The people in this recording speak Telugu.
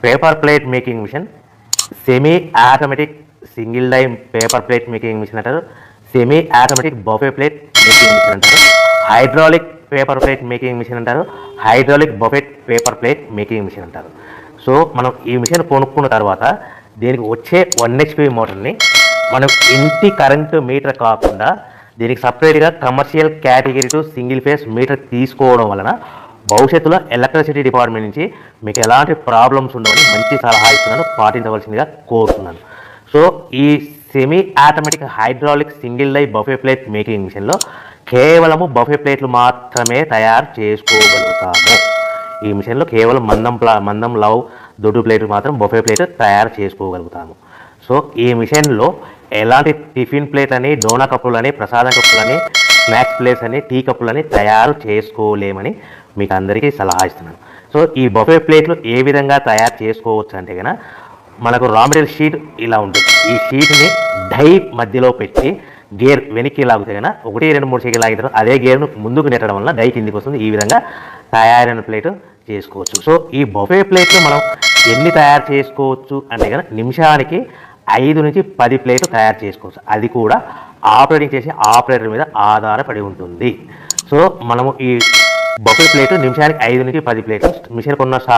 Paper plate making machine, semi automatic single die paper plate making machine అంటారు, semi automatic buffet plate making machine అంటారు, hydraulic paper plate making machine అంటారు, hydraulic buffet paper plate making machine అంటారు. సో మనం ఈ మిషన్ కొనుక్కున్న తర్వాత దీనికి వచ్చే 1 HP మోటార్ని మనం ఇంటి కరెంటు మీటర్ కాకుండా దీనికి సపరేట్గా commercial category to single phase metre తీసుకోవడం వలన భవిష్యత్తులో ఎలక్ట్రిసిటీ డిపార్ట్మెంట్ నుంచి మీకు ఎలాంటి ప్రాబ్లమ్స్ ఉండవని మంచి సలహా ఇస్తున్నాను, పాటించవలసిందిగా కోరుతున్నాను. సో ఈ semi automatic hydraulic single die buffet plate making మిషన్లో కేవలము బఫే ప్లేట్లు మాత్రమే తయారు చేసుకోగలుగుతాము. ఈ మిషన్లో కేవలం మందం లవ్ దొడ్డు ప్లేట్లు మాత్రం బఫే ప్లేట్ తయారు చేసుకోగలుగుతాము. సో ఈ మిషన్లో ఎలాంటి టిఫిన్ ప్లేట్లని, డోనా కప్పులని, ప్రసాదం కప్పులని, స్నాక్స్ ప్లేట్స్ అని, టీ కప్పులని తయారు చేసుకోలేమని మీకు అందరికీ సలహా ఇస్తున్నాను. సో ఈ బఫే ప్లేట్లు ఏ విధంగా తయారు చేసుకోవచ్చు అంటే కనుక మనకు రా మెటీరియల్ షీట్ ఇలా ఉంటుంది. ఈ షీట్ని డై మధ్యలో పెట్టి గేర్ వెనక్కి లాగితే కనుక 1, 2, 3 సెకండ్లు లాగిన తర్వాత అదే గేర్ను ముందుకు నెట్టడం వల్ల డై కిందికి వస్తుంది. ఈ విధంగా తయారైన ప్లేట్ చేసుకోవచ్చు. సో ఈ బఫే ప్లేట్లు మనం ఎన్ని తయారు చేసుకోవచ్చు అంటే కనుక నిమిషానికి 5 నుంచి 10 ప్లేట్లు తయారు చేసుకోవచ్చు. అది కూడా ఆపరేటింగ్ చేసే ఆపరేటర్ మీద ఆధారపడి ఉంటుంది. సో మనము ఈ బఫే ప్లేట్ నిమిషానికి 5 నుంచి 10 ప్లేట్లు మిషన్ కొన్న